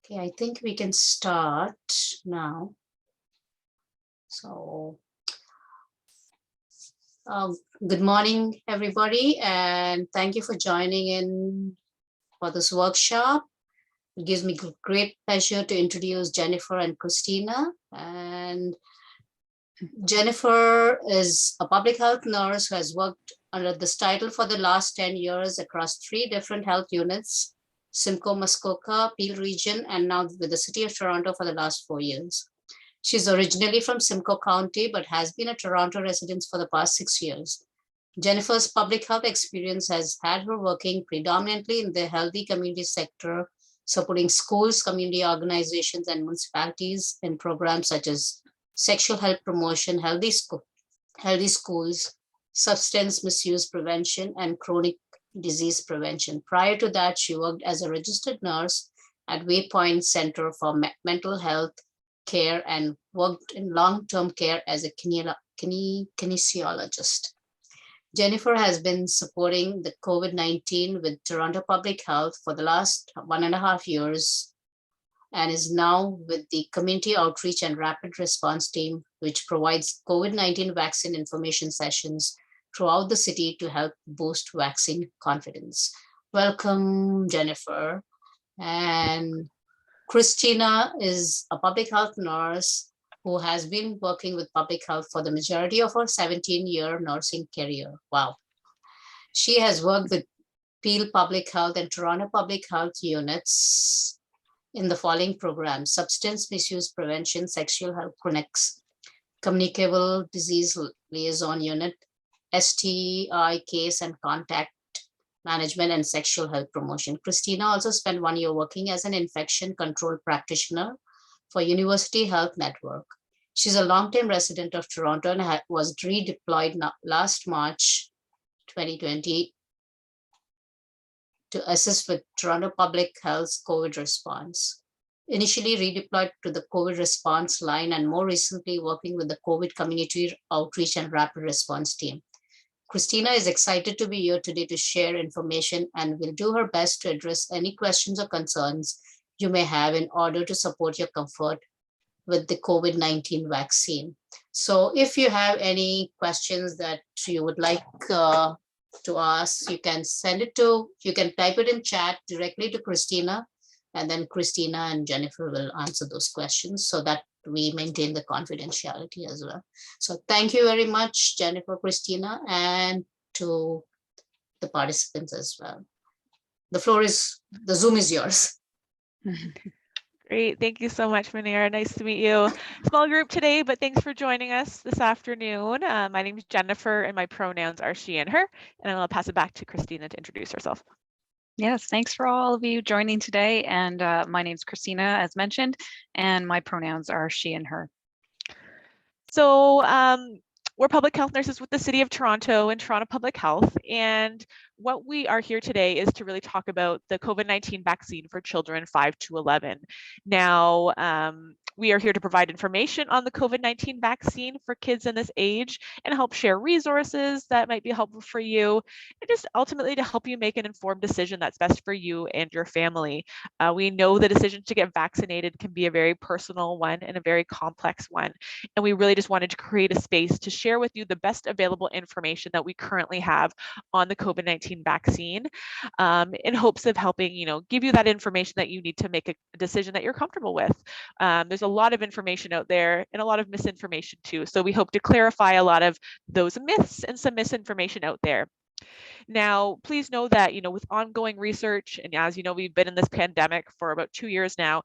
Okay, I think we can start now. So, good morning, everybody, and thank you for joining in for this workshop. It gives me great pleasure to introduce Jennifer and Christina. And Jennifer is a public health nurse who has worked under this title for the last 10 years across 3 different health units, Simcoe, Muskoka, Peel region, and now with the city of Toronto for the last 4 years. She's originally from Simcoe County, but has been a Toronto resident for the past 6 years. Jennifer's public health experience has had her working predominantly in the healthy community sector, supporting schools, community organizations, and municipalities in programs such as sexual health promotion, healthy schools, substance misuse prevention, and chronic disease prevention. Prior to that, she worked as a registered nurse at Waypoint Center for Mental Health Care and worked in long-term care as a kinesiologist. Jennifer has been supporting the COVID-19 with Toronto Public Health for the last 1.5 years and is now with the Community Outreach and Rapid Response Team, which provides COVID-19 vaccine information sessions throughout the city to help boost vaccine confidence. Welcome, Jennifer. And Christina is a public health nurse who has been working with public health for the majority of her 17-year nursing career. Wow. She has worked with Peel Public Health and Toronto Public Health units in the following programs: substance misuse prevention, sexual health clinics, communicable disease liaison unit, STI case and contact management, and sexual health promotion. Christina also spent 1 year working as an infection control practitioner for University Health Network. She's a long-term resident of Toronto and was redeployed last March 2020 to assist with Toronto Public Health's COVID response. Initially redeployed to the COVID response line and more recently working with the COVID Community Outreach and Rapid Response Team. Christina is excited to be here today to share information and will do her best to address any questions or concerns you may have in order to support your comfort with the COVID-19 vaccine. So if you have any questions that you would like to ask, you can type it in chat directly to Christina, and then Christina and Jennifer will answer those questions so that we maintain the confidentiality as well. So thank you very much, Jennifer, Christina, and to the participants as well. The Zoom is yours. Great. Thank you so much, Manira. Nice to meet you. Small group today, but thanks for joining us this afternoon. My name is Jennifer and my pronouns are she and her, and I'll pass it back to Christina to introduce herself. Yes, thanks for all of you joining today. And my name's Christina, as mentioned, and my pronouns are she and her. So we're public health nurses with the City of Toronto and Toronto Public Health. And what we are here today is to really talk about the COVID-19 vaccine for children 5 to 11. Now, we are here to provide information on the COVID-19 vaccine for kids in this age and help share resources that might be helpful for you, and just ultimately to help you make an informed decision that's best for you and your family. We know the decision to get vaccinated can be a very personal one and a very complex one. And we really just wanted to create a space to share with you the best available information that we currently have on the COVID-19 vaccine, in hopes of helping, give you that information that you need to make a decision that you're comfortable with. There's a lot of information out there and a lot of misinformation too. So we hope to clarify a lot of those myths and some misinformation out there. Now, please know that, with ongoing research, and as you know, we've been in this pandemic for about 2 years now,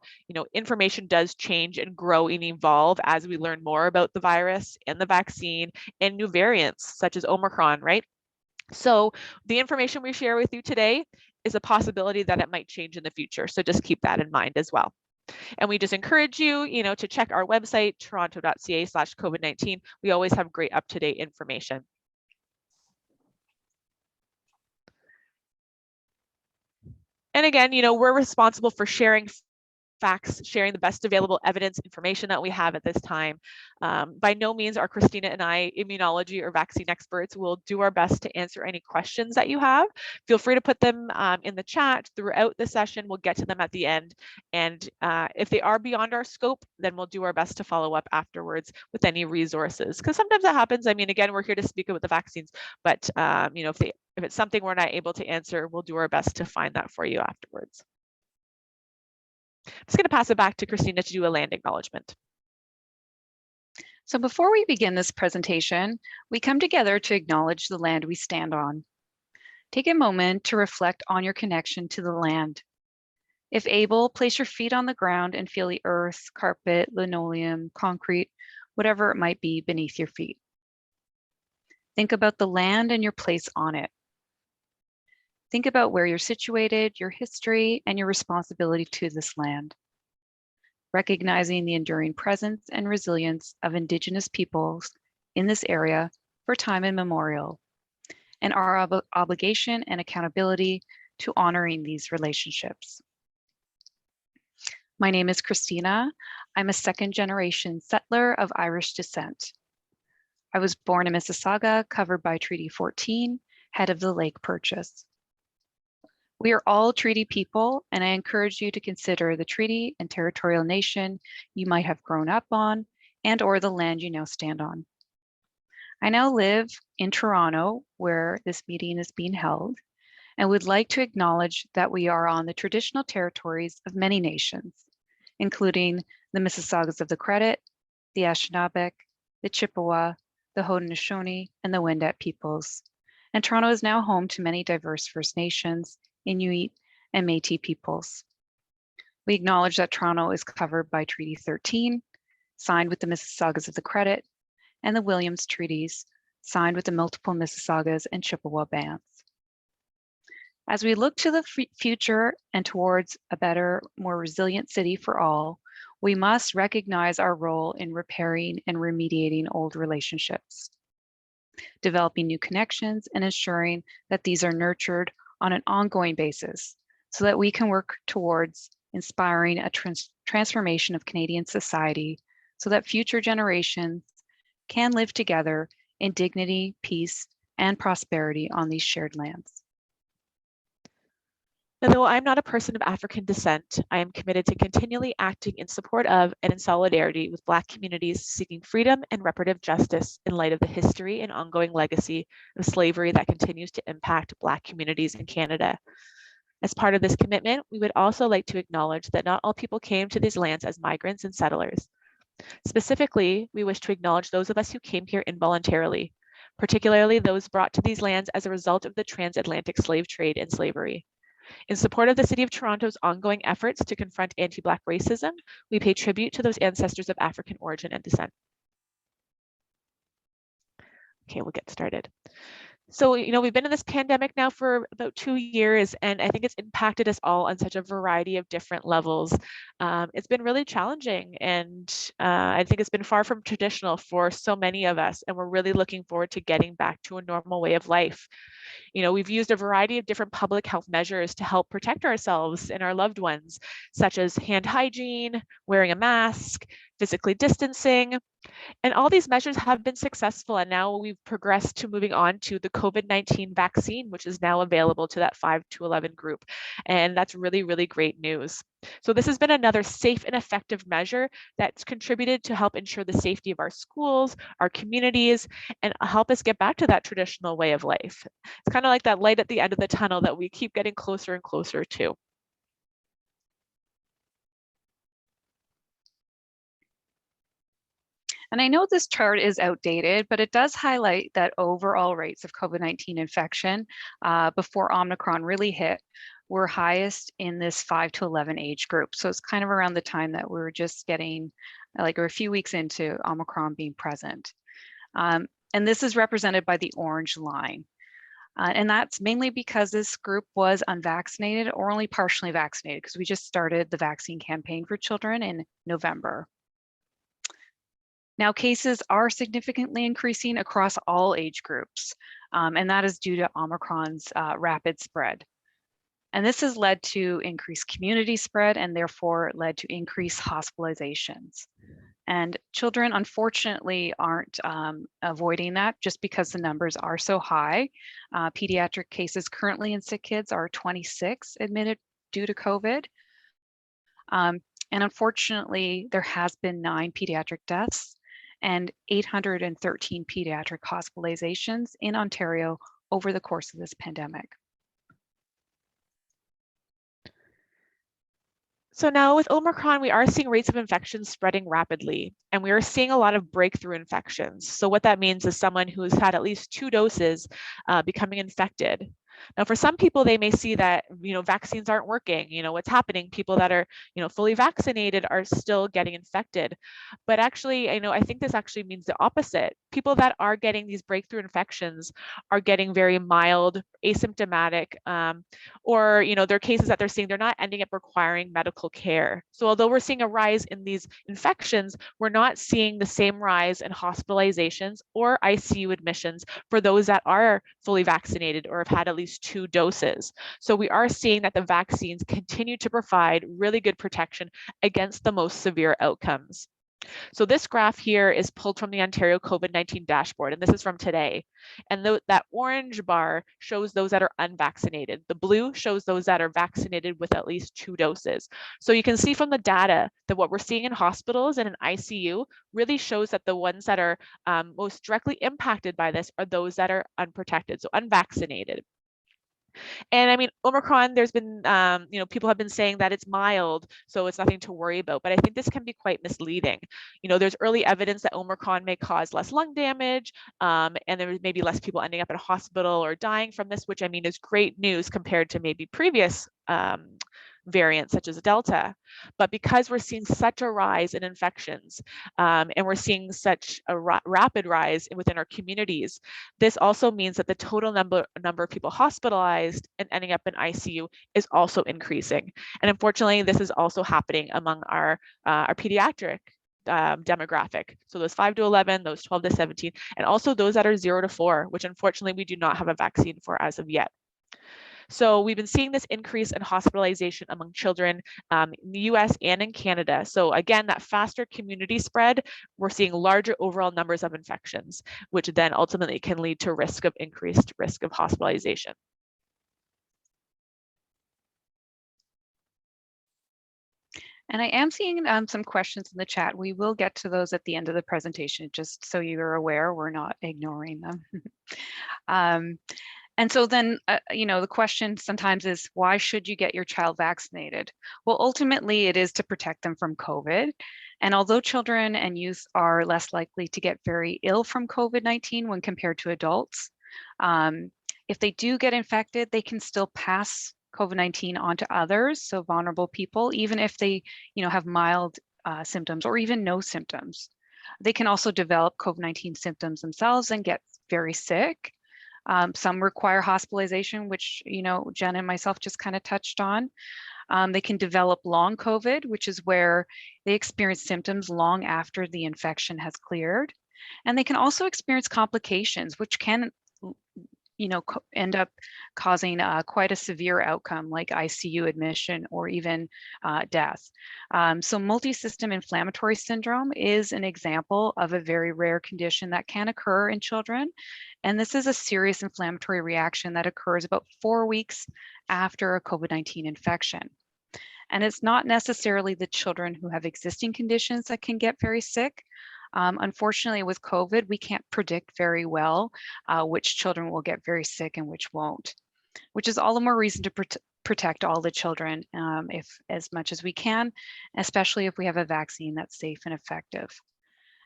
information does change and grow and evolve as we learn more about the virus and the vaccine and new variants such as Omicron, right? So the information we share with you today is a possibility that it might change in the future. So just keep that in mind as well. And we just encourage you, to check our website, toronto.ca/COVID-19. We always have great up-to-date information. And again, we're responsible for sharing facts, sharing the best available evidence information that we have at this time. By no means are Christina and I immunology or vaccine experts. We'll do our best to answer any questions that you have. Feel free to put them in the chat throughout the session. We'll get to them at the end. And if they are beyond our scope, then we'll do our best to follow up afterwards with any resources. Because sometimes that happens. I mean, again, we're here to speak about the vaccines, but you know, if it's something we're not able to answer, we'll do our best to find that for you afterwards. I'm just going to pass it back to Christina to do a land acknowledgement. So before we begin this presentation, we come together to acknowledge the land we stand on. Take a moment to reflect on your connection to the land. If able, place your feet on the ground and feel the earth, carpet, linoleum, concrete, whatever it might be beneath your feet. Think about the land and your place on it. Think about where you're situated, your history, and your responsibility to this land. Recognizing the enduring presence and resilience of Indigenous peoples in this area for time immemorial, and our obligation and accountability to honoring these relationships. My name is Christina. I'm a second-generation settler of Irish descent. I was born in Mississauga, covered by Treaty 14, head of the Lake Purchase. We are all treaty people, and I encourage you to consider the treaty and territorial nation you might have grown up on and or the land you now stand on. I now live in Toronto, where this meeting is being held, and would like to acknowledge that we are on the traditional territories of many nations, including the Mississaugas of the Credit, the Anishinaabe, the Chippewa, the Haudenosaunee, and the Wendat peoples. And Toronto is now home to many diverse First Nations, Inuit, and Métis peoples. We acknowledge that Toronto is covered by Treaty 13, signed with the Mississaugas of the Credit, and the Williams Treaties, signed with the multiple Mississaugas and Chippewa bands. As we look to the future and towards a better, more resilient city for all, we must recognize our role in repairing and remediating old relationships, developing new connections, and ensuring that these are nurtured on an ongoing basis so that we can work towards inspiring a transformation of Canadian society so that future generations can live together in dignity, peace, and prosperity on these shared lands. Now, though I'm not a person of African descent, I am committed to continually acting in support of and in solidarity with Black communities seeking freedom and reparative justice in light of the history and ongoing legacy of slavery that continues to impact Black communities in Canada. As part of this commitment, we would also like to acknowledge that not all people came to these lands as migrants and settlers. Specifically, we wish to acknowledge those of us who came here involuntarily, particularly those brought to these lands as a result of the transatlantic slave trade and slavery. In support of the City of Toronto's ongoing efforts to confront anti-Black racism, we pay tribute to those ancestors of African origin and descent. Okay, we'll get started. So, you know, we've been in this pandemic now for about 2 years, and I think it's impacted us all on such a variety of different levels. It's been really challenging, and I think it's been far from traditional for so many of us, and we're really looking forward to getting back to a normal way of life. You know, we've used a variety of different public health measures to help protect ourselves and our loved ones, such as hand hygiene, wearing a mask, physically distancing, and all these measures have been successful, and now we've progressed to moving on to the COVID-19 vaccine, which is now available to that 5 to 11 group. And that's really, really great news. So this has been another safe and effective measure that's contributed to help ensure the safety of our schools, our communities, and help us get back to that traditional way of life. It's kind of like that light at the end of the tunnel that we keep getting closer and closer to. And I know this chart is outdated, but it does highlight that overall rates of COVID-19 infection before Omicron really hit were highest in this 5 to 11 age group. So it's kind of around the time that we were just getting, like, or a few weeks into Omicron being present. And this is represented by the orange line. And that's mainly because this group was unvaccinated or only partially vaccinated, because we just started the vaccine campaign for children in November. Now, cases are significantly increasing across all age groups, and that is due to Omicron's rapid spread. And this has led to increased community spread and therefore led to increased hospitalizations. And children, unfortunately, aren't avoiding that just because the numbers are so high. Pediatric cases currently in sick kids are 26 admitted due to COVID. And unfortunately, there has been 9 pediatric deaths and 813 pediatric hospitalizations in Ontario over the course of this pandemic. So now with Omicron, we are seeing rates of infections spreading rapidly, and we are seeing a lot of breakthrough infections. So what that means is someone who's had at least 2 doses becoming infected. Now, for some people, they may see that, vaccines aren't working. What's happening? People that are, fully vaccinated are still getting infected. But actually, I think this actually means the opposite. People that are getting these breakthrough infections are getting very mild, asymptomatic, or, there are cases that they're seeing they're not ending up requiring medical care. So although we're seeing a rise in these infections, we're not seeing the same rise in hospitalizations or ICU admissions for those that are fully vaccinated or have had at least 2 doses. So we are seeing that the vaccines continue to provide really good protection against the most severe outcomes. So this graph here is pulled from the Ontario COVID-19 dashboard, and this is from today. And that orange bar shows those that are unvaccinated. The blue shows those that are vaccinated with at least 2 doses. So you can see from the data that what we're seeing in hospitals and in ICU really shows that the ones that are most directly impacted by this are those that are unprotected, so unvaccinated. And I mean, Omicron, there's been, people have been saying that it's mild, so it's nothing to worry about. But I think this can be quite misleading. There's early evidence that Omicron may cause less lung damage, and there may be less people ending up in a hospital or dying from this, which I mean is great news compared to maybe previous variants such as Delta. But because we're seeing such a rise in infections and we're seeing such a rapid rise within our communities, this also means that the total number of people hospitalized and ending up in ICU is also increasing. And unfortunately, this is also happening among our pediatric demographic. So those 5 to 11, those 12 to 17, and also those that are 0 to 4, which unfortunately we do not have a vaccine for as of yet. So we've been seeing this increase in hospitalization among children in the US and in Canada. So again, that faster community spread, we're seeing larger overall numbers of infections, which then ultimately can lead to increased risk of hospitalization. And I am seeing some questions in the chat. We will get to those at the end of the presentation, just so you're aware, we're not ignoring them. And so then, the question sometimes is, why should you get your child vaccinated? Well, ultimately, it is to protect them from COVID. And although children and youth are less likely to get very ill from COVID-19 when compared to adults, if they do get infected, they can still pass COVID-19 onto others, so vulnerable people, even if they, have mild symptoms or even no symptoms. They can also develop COVID-19 symptoms themselves and get very sick. Some require hospitalization, which, Jen and myself just kind of touched on. They can develop long COVID, which is where they experience symptoms long after the infection has cleared. And they can also experience complications, which can, end up causing quite a severe outcome like ICU admission or even death. So multi-system inflammatory syndrome is an example of a very rare condition that can occur in children. And this is a serious inflammatory reaction that occurs about 4 weeks after a COVID-19 infection. And it's not necessarily the children who have existing conditions that can get very sick. Unfortunately, with COVID, we can't predict very well which children will get very sick and which won't, which is all the more reason to protect all the children if as much as we can, especially if we have a vaccine that's safe and effective.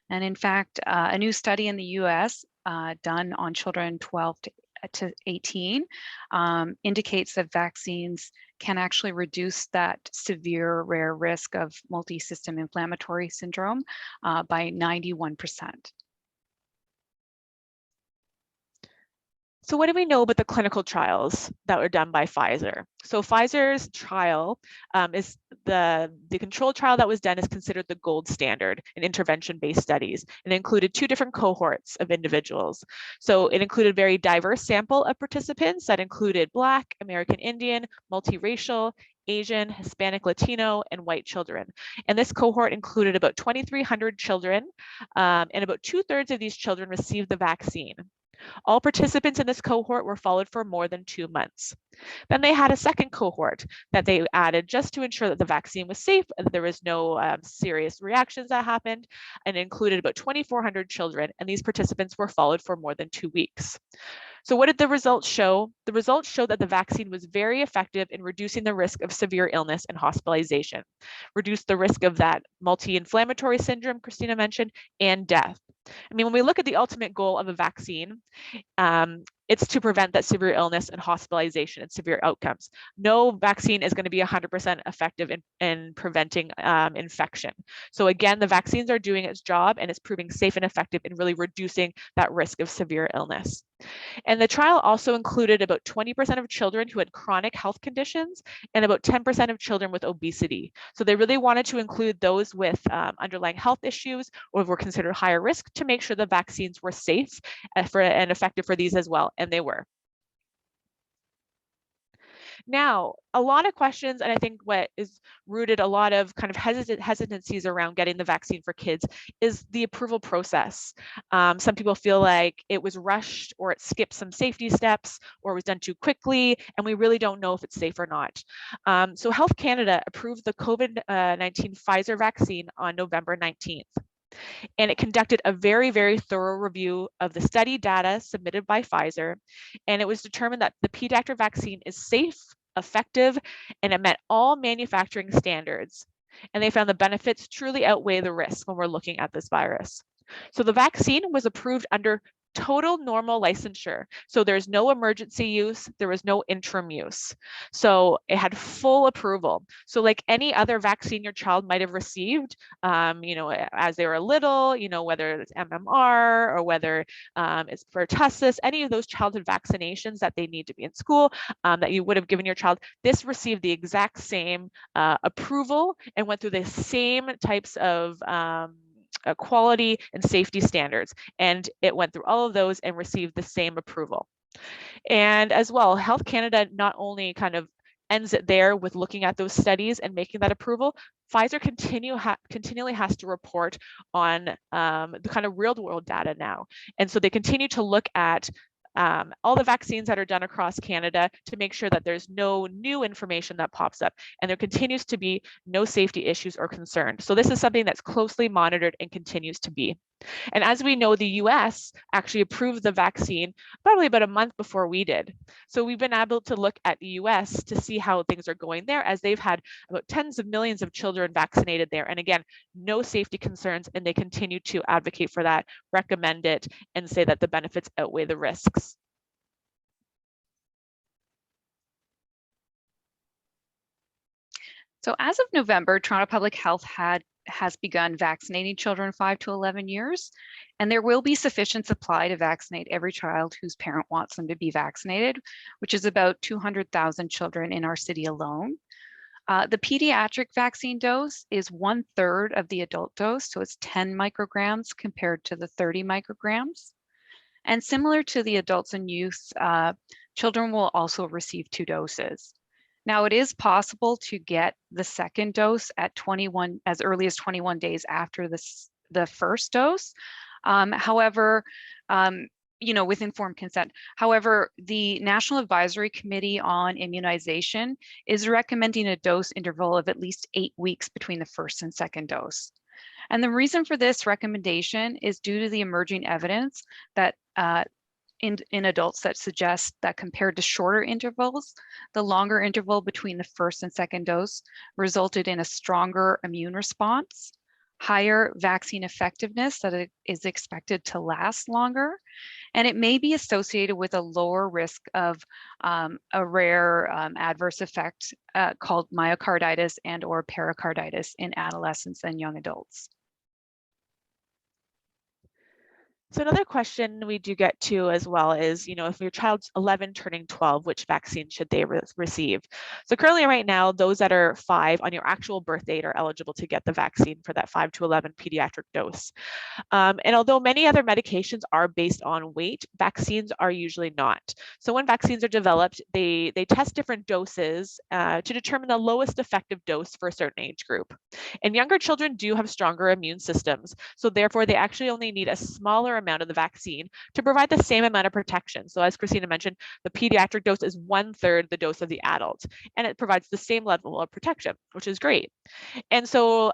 And in fact, a new study in the US done on children 12 to 18 indicates that vaccines can actually reduce that severe rare risk of multi-system inflammatory syndrome by 91%. So what do we know about the clinical trials that were done by Pfizer? So Pfizer's trial is the controlled trial that was done is considered the gold standard in intervention-based studies. It included 2 different cohorts of individuals. So it included a very diverse sample of participants that included Black, American Indian, multiracial, Asian, Hispanic, Latino, and white children. And this cohort included about 2,300 children, and about 2/3 of these children received the vaccine. All participants in this cohort were followed for more than 2 months. Then they had a second cohort that they added just to ensure that the vaccine was safe and that there was no serious reactions that happened, and it included about 2,400 children, and these participants were followed for more than 2 weeks. So what did the results show? The results showed that the vaccine was very effective in reducing the risk of severe illness and hospitalization, reduced the risk of that multi-inflammatory syndrome Christina mentioned, and death. I mean, when we look at the ultimate goal of a vaccine, it's to prevent that severe illness and hospitalization and severe outcomes. No vaccine is going to be 100% effective in preventing infection. So again, the vaccines are doing its job, and it's proving safe and effective in really reducing that risk of severe illness. And the trial also included about 20% of children who had chronic health conditions and about 10% of children with obesity. So they really wanted to include those with underlying health issues or were considered higher risk to make sure the vaccines were safe and effective for these as well, and they were. Now, a lot of questions, and I think what is rooted a lot of kind of hesitancies around getting the vaccine for kids is the approval process. Some people feel like it was rushed, or it skipped some safety steps, or was done too quickly, and we really don't know if it's safe or not. So Health Canada approved the COVID-19 Pfizer vaccine on November 19th. And it conducted a very, very thorough review of the study data submitted by Pfizer. And it was determined that the pediatric vaccine is safe, effective, and it met all manufacturing standards. And they found the benefits truly outweigh the risks when we're looking at this virus. So the vaccine was approved under total normal licensure. So there's no emergency use, there was no interim use. So it had full approval. So like any other vaccine your child might have received, as they were little, whether it's MMR or whether it's pertussis, any of those childhood vaccinations that they need to be in school, that you would have given your child, this received the exact same approval and went through the same types of quality and safety standards. And it went through all of those and received the same approval. And as well, Health Canada not only kind of ends it there with looking at those studies and making that approval, Pfizer continually has to report on the kind of real world data now. And so they continue to look at all the vaccines that are done across Canada to make sure that there's no new information that pops up, and there continues to be no safety issues or concerns. So this is something that's closely monitored and continues to be. And as we know, the US actually approved the vaccine probably about a month before we did. So we've been able to look at the US to see how things are going there, as they've had about tens of millions of children vaccinated there. And again, no safety concerns, and they continue to advocate for that, recommend it, and say that the benefits outweigh the risks. So as of November, Toronto Public Health has begun vaccinating children 5 to 11 years, and there will be sufficient supply to vaccinate every child whose parent wants them to be vaccinated, which is about 200,000 children in our city alone. The pediatric vaccine dose is 1/3 of the adult dose, so it's 10 micrograms compared to the 30 micrograms. And similar to the adults and youth, children will also receive 2 doses. Now, it is possible to get the second dose at as early as 21 days after the first dose. However, with informed consent. However, the National Advisory Committee on Immunization is recommending a dose interval of at least 8 weeks between the first and second dose. And the reason for this recommendation is due to the emerging evidence that in adults that suggests that compared to shorter intervals, the longer interval between the first and second dose resulted in a stronger immune response, higher vaccine effectiveness that it is expected to last longer, and it may be associated with a lower risk of a rare adverse effect called myocarditis and/or pericarditis in adolescents and young adults. So another question we do get to as well is, if your child's 11 turning 12, which vaccine should they receive? So currently right now, those that are 5 on your actual birth date are eligible to get the vaccine for that 5 to 11 pediatric dose. And although many other medications are based on weight, vaccines are usually not. So when vaccines are developed, they test different doses to determine the lowest effective dose for a certain age group. And younger children do have stronger immune systems. So therefore, they actually only need a smaller amount of the vaccine to provide the same amount of protection. So as Christina mentioned, the pediatric dose is 1/3 the dose of the adult, and it provides the same level of protection, which is great. And so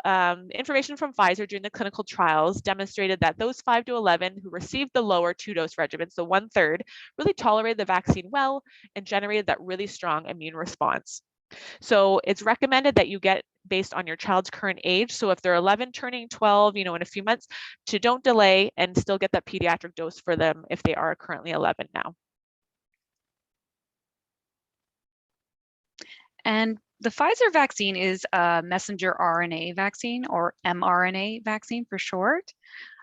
information from Pfizer during the clinical trials demonstrated that those 5 to 11 who received the lower 2-dose regimen, so 1/3, really tolerated the vaccine well and generated that really strong immune response. So it's recommended that you get based on your child's current age. So if they're 11 turning 12, in a few months, to don't delay and still get that pediatric dose for them if they are currently 11 now. And the Pfizer vaccine is a messenger RNA vaccine, or mRNA vaccine for short.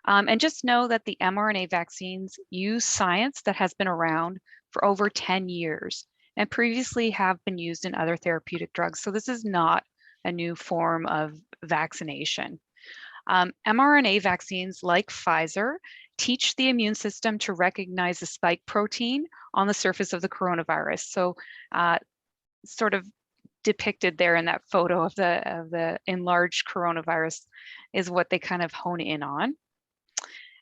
And just know that the mRNA vaccines use science that has been around for over 10 years and previously have been used in other therapeutic drugs. So this is not a new form of vaccination. mRNA vaccines like Pfizer teach the immune system to recognize the spike protein on the surface of the coronavirus. So sort of depicted there in that photo of the enlarged coronavirus is what they kind of hone in on.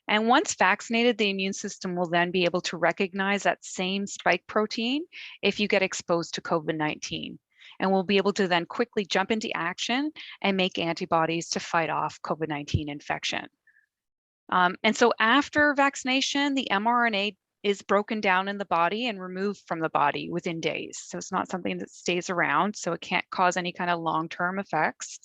And once vaccinated, the immune system will then be able to recognize that same spike protein if you get exposed to COVID-19. And we'll be able to then quickly jump into action and make antibodies to fight off COVID-19 infection. And so after vaccination, the mRNA is broken down in the body and removed from the body within days. So it's not something that stays around, so it can't cause any kind of long-term effects.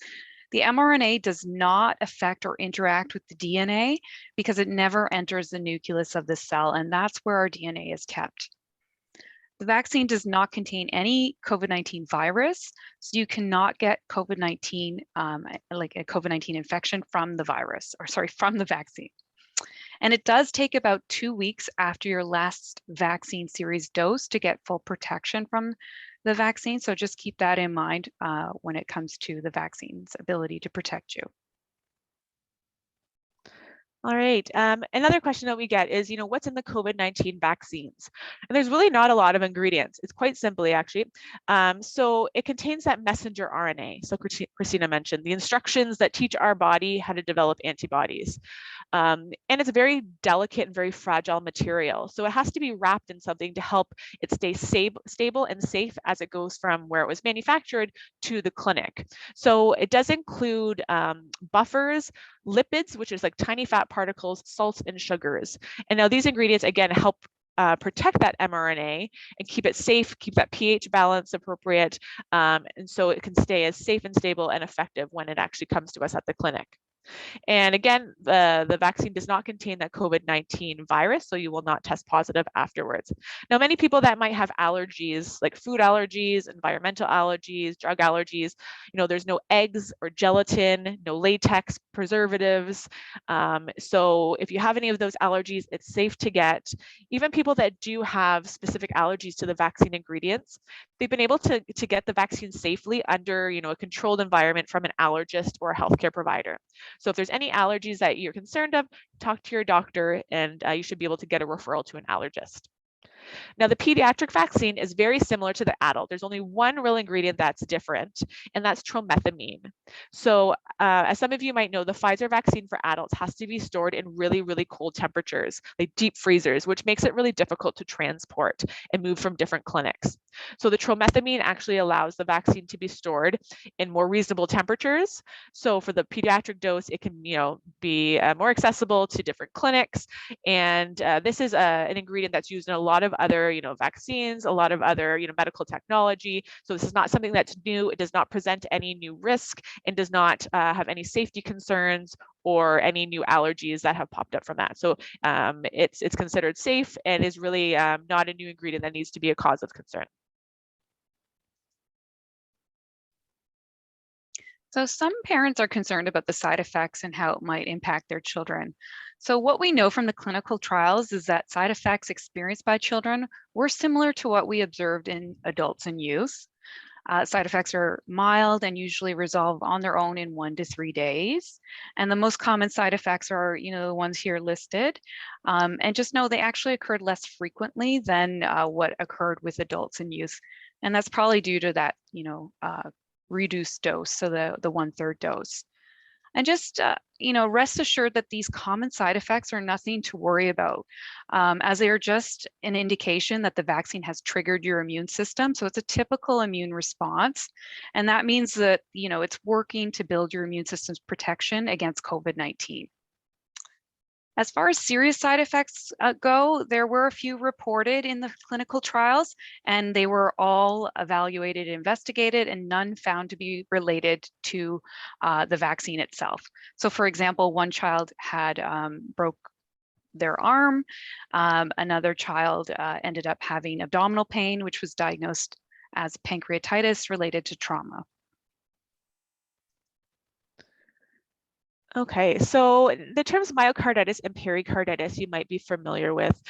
The mRNA does not affect or interact with the DNA because it never enters the nucleus of the cell, and that's where our DNA is kept. The vaccine does not contain any COVID-19 virus, so you cannot get COVID-19, like a COVID-19 infection from the virus, or sorry, from the vaccine. And it does take about 2 weeks after your last vaccine series dose to get full protection from the vaccine. So just keep that in mind when it comes to the vaccine's ability to protect you. All right. Another question that we get is, what's in the COVID-19 vaccines? And there's really not a lot of ingredients. It's quite simply, actually. So it contains that messenger RNA. So Christina mentioned the instructions that teach our body how to develop antibodies. And it's a very delicate and very fragile material. So it has to be wrapped in something to help it stay stable and safe as it goes from where it was manufactured to the clinic. So it does include buffers, lipids, which is like tiny fat particles, salts, and sugars. And now these ingredients, again, help protect that mRNA and keep it safe, keep that pH balance appropriate, and so it can stay as safe and stable and effective when it actually comes to us at the clinic. And again, the vaccine does not contain that COVID-19 virus, so you will not test positive afterwards. Now, many people that might have allergies, like food allergies, environmental allergies, drug allergies, there's no eggs or gelatin, no latex, preservatives. So if you have any of those allergies, it's safe to get. Even people that do have specific allergies to the vaccine ingredients, they've been able to get the vaccine safely under a controlled environment from an allergist or a healthcare provider. So if there's any allergies that you're concerned of, talk to your doctor, and you should be able to get a referral to an allergist. Now, the pediatric vaccine is very similar to the adult. There's only one real ingredient that's different, and that's tromethamine. So as some of you might know, the Pfizer vaccine for adults has to be stored in really, really cold temperatures, like deep freezers, which makes it really difficult to transport and move from different clinics. So the tromethamine actually allows the vaccine to be stored in more reasonable temperatures. So for the pediatric dose, it can be more accessible to different clinics. And this is an ingredient that's used in a lot of other vaccines, a lot of other medical technology. So this is not something that's new. It does not present any new risk and does not have any safety concerns or any new allergies that have popped up from that. So it's considered safe and is really not a new ingredient that needs to be a cause of concern. So some parents are concerned about the side effects and how it might impact their children. So what we know from the clinical trials is that side effects experienced by children were similar to what we observed in adults and youth. Side effects are mild and usually resolve on their own in 1 to 3 days. And the most common side effects are, the ones here listed. And just know they actually occurred less frequently than what occurred with adults and youth. And that's probably due to that, reduced dose, so the 1/3 dose. And just, rest assured that these common side effects are nothing to worry about, as they are just an indication that the vaccine has triggered your immune system. So it's a typical immune response. And that means that, it's working to build your immune system's protection against COVID-19. As far as serious side effects go, there were a few reported in the clinical trials, and they were all evaluated and investigated, and none found to be related to the vaccine itself. So for example, one child had broke their arm. Another child ended up having abdominal pain, which was diagnosed as pancreatitis related to trauma. Okay, so the terms myocarditis and pericarditis you might be familiar with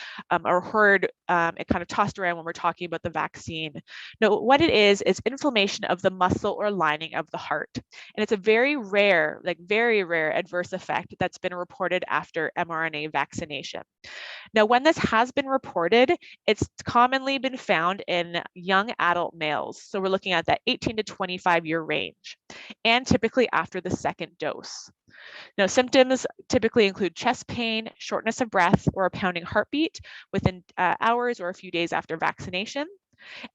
or heard it kind of tossed around when we're talking about the vaccine. Now, what it is inflammation of the muscle or lining of the heart. And it's a very rare adverse effect that's been reported after mRNA vaccination. Now, when this has been reported, it's commonly been found in young adult males. So we're looking at that 18 to 25 year range, and typically after the second dose. Now, symptoms typically include chest pain, shortness of breath, or a pounding heartbeat within hours or a few days after vaccination.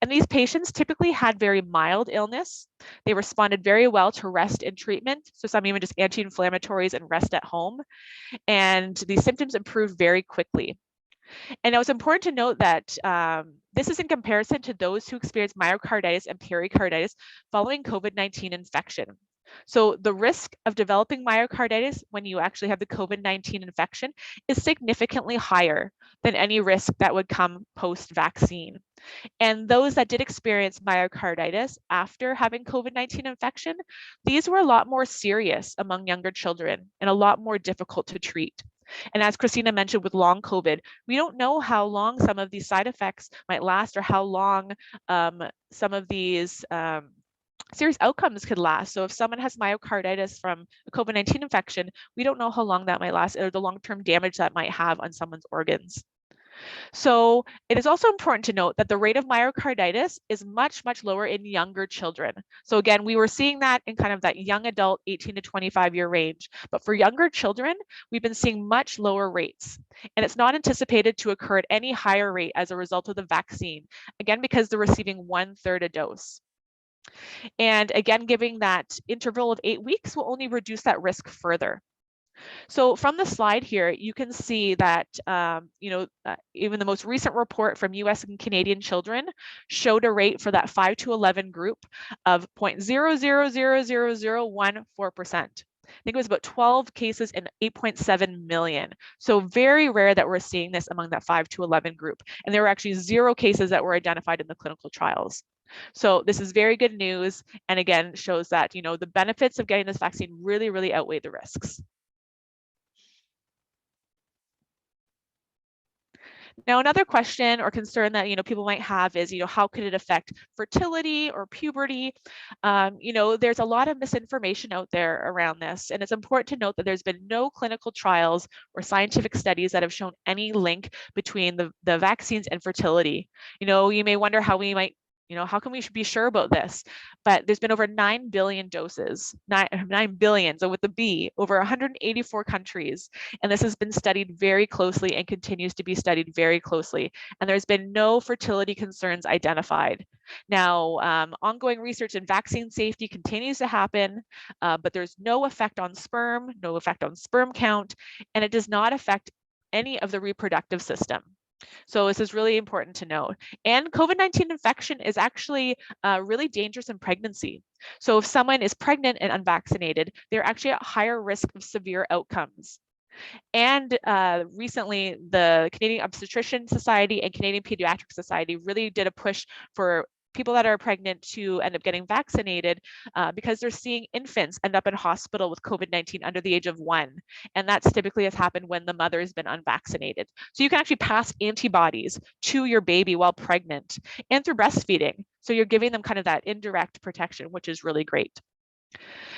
And these patients typically had very mild illness. They responded very well to rest and treatment. So some even just anti-inflammatories and rest at home. And these symptoms improved very quickly. And it was important to note that this is in comparison to those who experienced myocarditis and pericarditis following COVID-19 infection. So the risk of developing myocarditis when you actually have the COVID-19 infection is significantly higher than any risk that would come post-vaccine. And those that did experience myocarditis after having COVID-19 infection, these were a lot more serious among younger children and a lot more difficult to treat. And as Christina mentioned with long COVID, we don't know how long some of these side effects might last or how long some of these serious outcomes could last. So if someone has myocarditis from a COVID-19 infection, we don't know how long that might last or the long-term damage that might have on someone's organs. So it is also important to note that the rate of myocarditis is much, much lower in younger children. So again, we were seeing that in kind of that young adult 18 to 25 year range. But for younger children, we've been seeing much lower rates. And it's not anticipated to occur at any higher rate as a result of the vaccine, again, because they're receiving 1/3 a dose. And again, giving that interval of 8 weeks will only reduce that risk further. So from the slide here, you can see that, even the most recent report from US and Canadian children showed a rate for that 5 to 11 group of 0.000014%. I think it was about 12 cases in 8.7 million. So very rare that we're seeing this among that 5 to 11 group. And there were actually 0 cases that were identified in the clinical trials. So this is very good news. And again, shows that, the benefits of getting this vaccine really, really outweigh the risks. Now, another question or concern that people might have is, how could it affect fertility or puberty? There's a lot of misinformation out there around this, and it's important to note that there's been no clinical trials or scientific studies that have shown any link between the vaccines and fertility. You may wonder how we might how can we be sure about this? But there's been over 9 billion doses, 9 billion, so with the B, over 184 countries. And this has been studied very closely and continues to be studied very closely. And there's been no fertility concerns identified. Now, ongoing research in vaccine safety continues to happen, but there's no effect on sperm, no effect on sperm count, and it does not affect any of the reproductive system. So this is really important to note. And COVID-19 infection is actually really dangerous in pregnancy. So if someone is pregnant and unvaccinated, they're actually at higher risk of severe outcomes. And recently, the Canadian Obstetrician Society and Canadian Pediatric Society really did a push for people that are pregnant to end up getting vaccinated because they're seeing infants end up in hospital with COVID-19 under the age of 1. And that's typically has happened when the mother has been unvaccinated. So you can actually pass antibodies to your baby while pregnant and through breastfeeding. So you're giving them kind of that indirect protection, which is really great.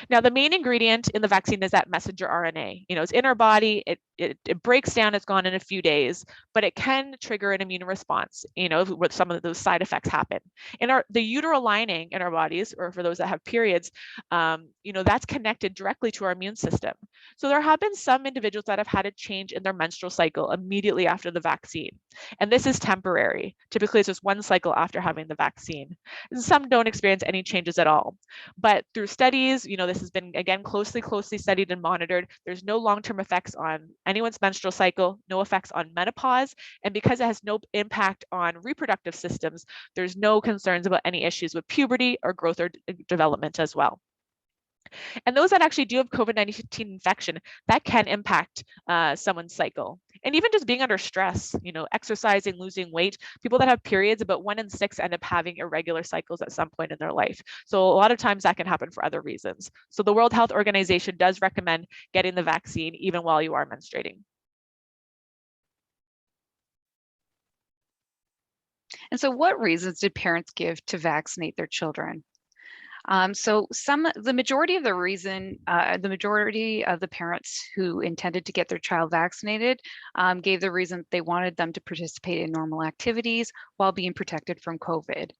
Now, the main ingredient in the vaccine is that messenger RNA. It's in our body, it breaks down, it's gone in a few days, but it can trigger an immune response, where some of those side effects happen. The uteral lining in our bodies, or for those that have periods, that's connected directly to our immune system. So there have been some individuals that have had a change in their menstrual cycle immediately after the vaccine. And this is temporary. Typically, it's just 1 cycle after having the vaccine. And some don't experience any changes at all. But through studies, this has been, again, closely studied and monitored. There's no long-term effects on anyone's menstrual cycle, no effects on menopause. And because it has no impact on reproductive systems, there's no concerns about any issues with puberty or growth or development as well. And those that actually do have COVID-19 infection, that can impact someone's cycle. And even just being under stress, exercising, losing weight, people that have periods, about 1 in 6 end up having irregular cycles at some point in their life. So a lot of times that can happen for other reasons. So the World Health Organization does recommend getting the vaccine even while you are menstruating. And so what reasons did parents give to vaccinate their children? The majority of the parents who intended to get their child vaccinated gave the reason they wanted them to participate in normal activities while being protected from COVID.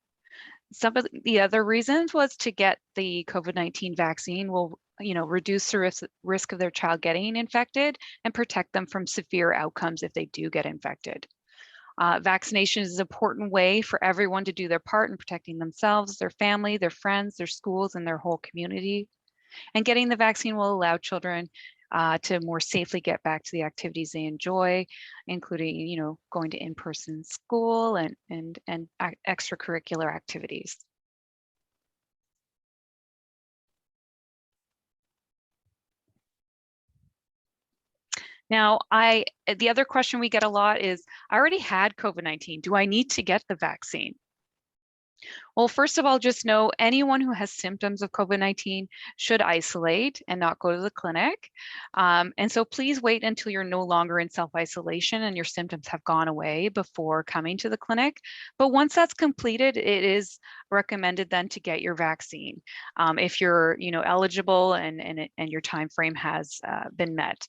Some of the other reasons was to get the COVID-19 vaccine will, reduce the risk of their child getting infected and protect them from severe outcomes if they do get infected. Vaccination is an important way for everyone to do their part in protecting themselves, their family, their friends, their schools, and their whole community. And getting the vaccine will allow children to more safely get back to the activities they enjoy, including, going to in-person school and extracurricular activities. Now, the other question we get a lot is, I already had COVID-19. Do I need to get the vaccine? Well, first of all, just know anyone who has symptoms of COVID-19 should isolate and not go to the clinic. And so please wait until you're no longer in self-isolation and your symptoms have gone away before coming to the clinic. But once that's completed, it is recommended then to get your vaccine if you're eligible and your time frame has been met.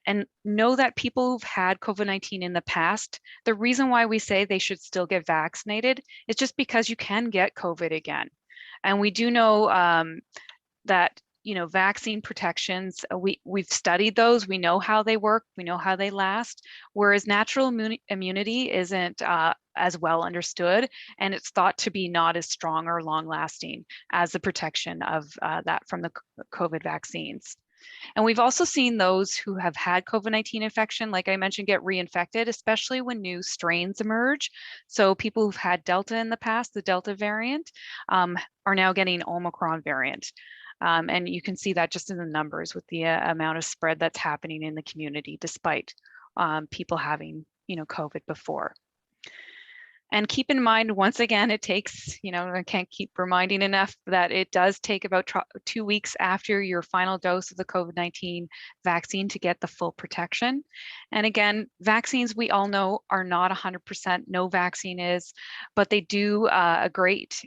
And know that people who've had COVID-19 in the past, the reason why we say they should still get vaccinated is just because you can get COVID again. And we do know that vaccine protections, we've studied those, we know how they work, we know how they last, whereas natural immunity isn't as well understood, and it's thought to be not as strong or long lasting as the protection of that from the COVID vaccines. And we've also seen those who have had COVID-19 infection, like I mentioned, get reinfected, especially when new strains emerge. So people who've had Delta in the past, the Delta variant, are now getting Omicron variant. And you can see that just in the numbers with the amount of spread that's happening in the community, despite people having, COVID before. And keep in mind, once again, it takes, I can't keep reminding enough that it does take about 2 weeks after your final dose of the COVID-19 vaccine to get the full protection. And again, vaccines, we all know, are not 100%, no vaccine is, but they do a great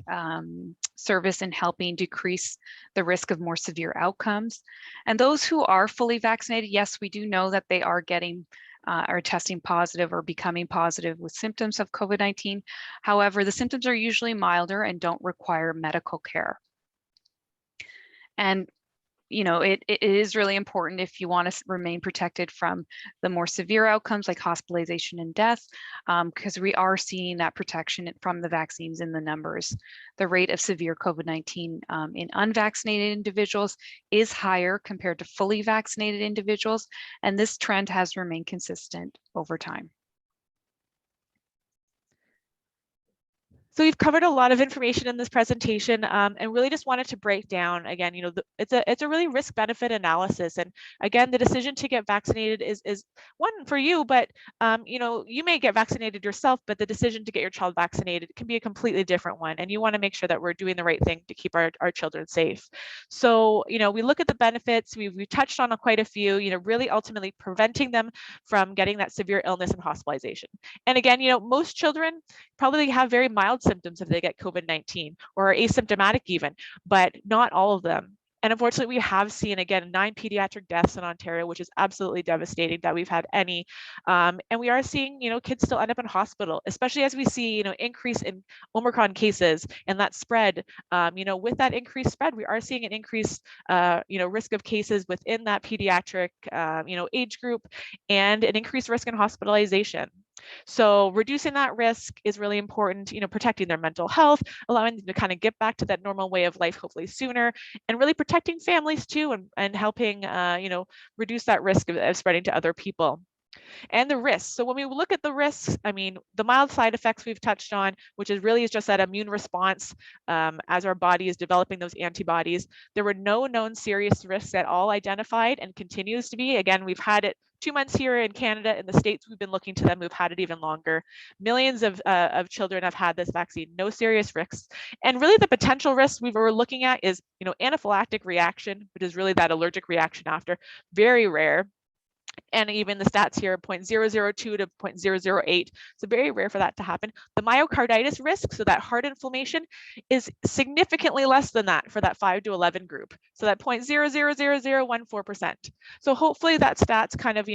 service in helping decrease the risk of more severe outcomes. And those who are fully vaccinated, yes, we do know that they are getting are testing positive or becoming positive with symptoms of COVID-19. However, the symptoms are usually milder and don't require medical care. And it is really important if you want to remain protected from the more severe outcomes like hospitalization and death, because we are seeing that protection from the vaccines in the numbers. The rate of severe COVID-19 in unvaccinated individuals is higher compared to fully vaccinated individuals, and this trend has remained consistent over time. So we've covered a lot of information in this presentation, and really just wanted to break down again, it's a really risk-benefit analysis. And again, the decision to get vaccinated is one for you, but you may get vaccinated yourself, but the decision to get your child vaccinated can be a completely different one. And you want to make sure that we're doing the right thing to keep our children safe. So, we look at the benefits, we've touched on quite a few, really ultimately preventing them from getting that severe illness and hospitalization. And again, most children probably have very mild symptoms if they get COVID-19 or are asymptomatic even, but not all of them. And unfortunately, we have seen, again, 9 pediatric deaths in Ontario, which is absolutely devastating that we've had any. And we are seeing, kids still end up in hospital, especially as we see, increase in Omicron cases and that spread. With that increased spread, we are seeing an increased, risk of cases within that pediatric, age group, and an increased risk in hospitalization. So reducing that risk is really important, protecting their mental health, allowing them to kind of get back to that normal way of life, hopefully sooner, and really protecting families too, and helping, reduce that risk of spreading to other people. And the risks. So when we look at the risks, the mild side effects we've touched on, which is just that immune response as our body is developing those antibodies. There were no known serious risks at all identified and continues to be. Again, we've had it 2 months here in Canada. In the States, we've been looking to them who've had it even longer. Millions of children have had this vaccine, no serious risks. And really the potential risks we were looking at is, anaphylactic reaction, which is really that allergic reaction after, very rare. And even the stats here, 0.002 to 0.008. So very rare for that to happen. The myocarditis risk, so that heart inflammation, is significantly less than that for that 5 to 11 group. So that 0.000014%. So hopefully that stats kind of,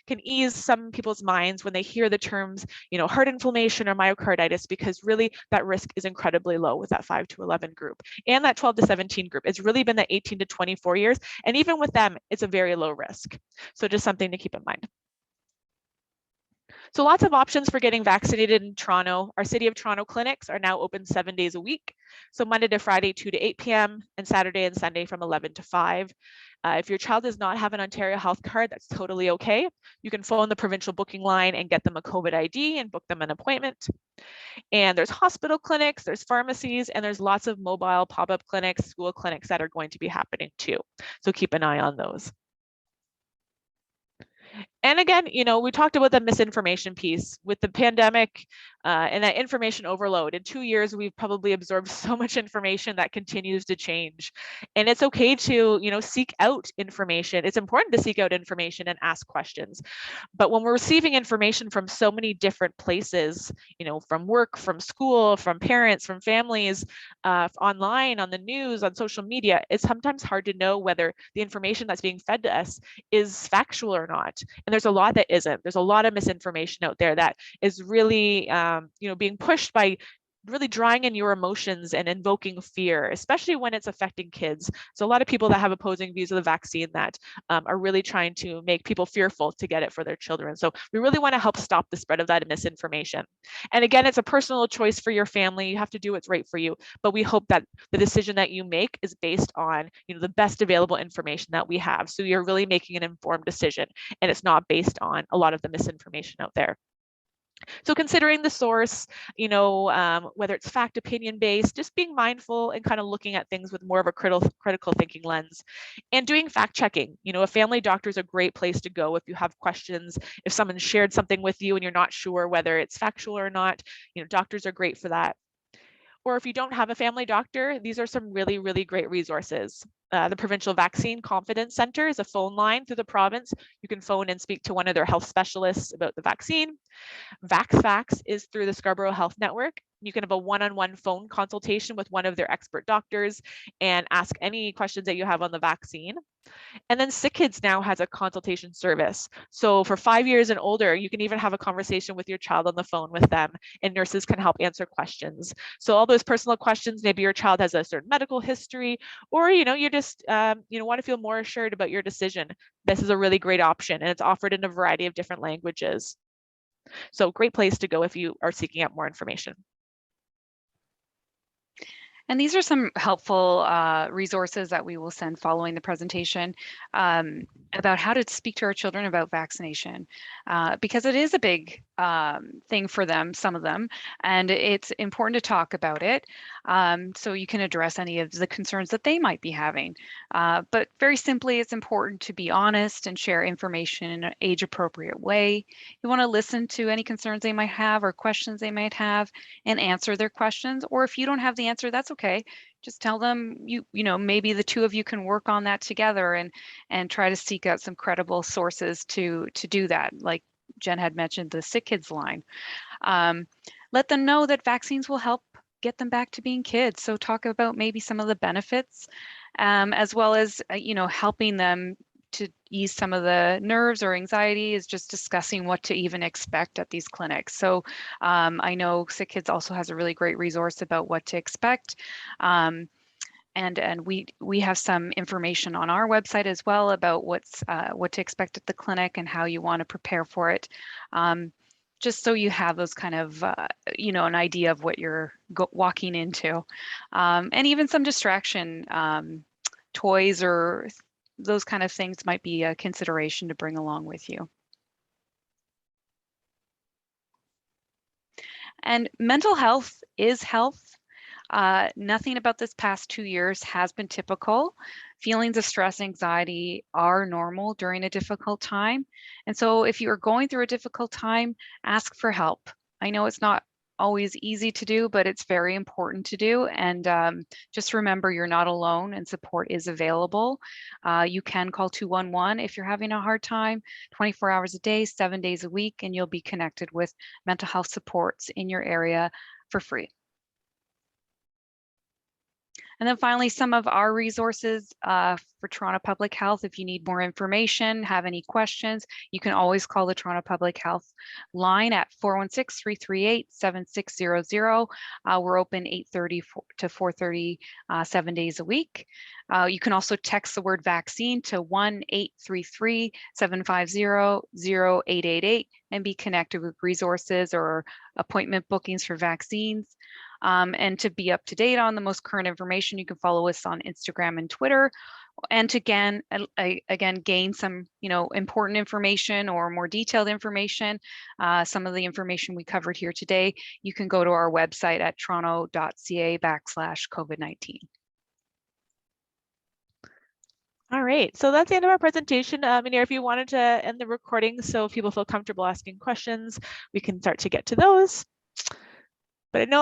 can ease some people's minds when they hear the terms, heart inflammation or myocarditis, because really that risk is incredibly low with that 5 to 11 group. And that 12 to 17 group, it's really been that 18 to 24 years. And even with them, it's a very low risk. So just something to keep in mind. So lots of options for getting vaccinated in Toronto. Our City of Toronto clinics are now open 7 days a week. So Monday to Friday, 2 to 8 p.m. and Saturday and Sunday from 11 to 5. If your child does not have an Ontario health card, that's totally okay. You can phone the provincial booking line and get them a COVID ID and book them an appointment. And there's hospital clinics, there's pharmacies, and there's lots of mobile pop-up clinics, school clinics that are going to be happening too. So keep an eye on those. And again, we talked about the misinformation piece with the pandemic and that information overload. In 2 years, we've probably absorbed so much information that continues to change. And it's okay to, seek out information. It's important to seek out information and ask questions. But when we're receiving information from so many different places, from work, from school, from parents, from families, online, on the news, on social media, it's sometimes hard to know whether the information that's being fed to us is factual or not. And there's a lot that isn't. There's a lot of misinformation out there that is really, being pushed by really drawing in your emotions and invoking fear, especially when it's affecting kids. So a lot of people that have opposing views of the vaccine that are really trying to make people fearful to get it for their children. So we really want to help stop the spread of that misinformation. And again, it's a personal choice for your family. You have to do what's right for you. But we hope that the decision that you make is based on, the best available information that we have. So you're really making an informed decision, and it's not based on a lot of the misinformation out there. So considering the source, whether it's fact, opinion based, just being mindful and kind of looking at things with more of a critical thinking lens, and doing fact checking. A family doctor is a great place to go if you have questions. If someone shared something with you and you're not sure whether it's factual or not, doctors are great for that. Or if you don't have a family doctor, these are some really, really great resources. The Provincial Vaccine Confidence Center is a phone line through the province. You can phone and speak to one of their health specialists about the vaccine. VaxFax is through the Scarborough Health Network. You can have a one-on-one phone consultation with one of their expert doctors and ask any questions that you have on the vaccine. And then Sick Kids now has a consultation service. So for 5 years and older, you can even have a conversation with your child on the phone with them, and nurses can help answer questions. So all those personal questions, maybe your child has a certain medical history, or you just want to feel more assured about your decision. This is a really great option, and it's offered in a variety of different languages. So great place to go if you are seeking out more information. And these are some helpful resources that we will send following the presentation about how to speak to our children about vaccination, because it is a big thing for them, some of them, and it's important to talk about it so you can address any of the concerns that they might be having. But very simply, it's important to be honest and share information in an age-appropriate way. You want to listen to any concerns they might have or questions they might have and answer their questions. Or if you don't have the answer, that's okay. Just tell them you know, maybe the two of you can work on that together and try to seek out some credible sources to do that. Like Jen had mentioned, the Sick Kids line. Let them know that vaccines will help get them back to being kids. So talk about maybe some of the benefits, as well as, you know, helping them to ease some of the nerves or anxiety is just discussing what to even expect at these clinics. So I know Sick Kids also has a really great resource about what to expect. And we have some information on our website as well about what to expect at the clinic and how you want to prepare for it, just so you have those kind of you know, an idea of what you're walking into, and even some distraction toys or those kind of things might be a consideration to bring along with you. And mental health is health. Nothing about this past 2 years has been typical. Feelings of stress and anxiety are normal during a difficult time. And so if you are going through a difficult time, ask for help. I know it's not always easy to do, but it's very important to do. And just remember, you're not alone and support is available. You can call 211 if you're having a hard time, 24 hours a day, 7 days a week, and you'll be connected with mental health supports in your area for free. And then finally, some of our resources for Toronto Public Health. If you need more information, have any questions, you can always call the Toronto Public Health line at 416-338-7600. We're open 8:30 to 4:30, 7 days a week. You can also text the word vaccine to 1-833-750-0888 and be connected with resources or appointment bookings for vaccines. And to be up to date on the most current information, you can follow us on Instagram and Twitter. And to again gain some, you know, important information or more detailed information, some of the information we covered here today, you can go to our website at toronto.ca/COVID-19. All right, so that's the end of our presentation. Munir, if you wanted to end the recording so people feel comfortable asking questions, we can start to get to those. But I know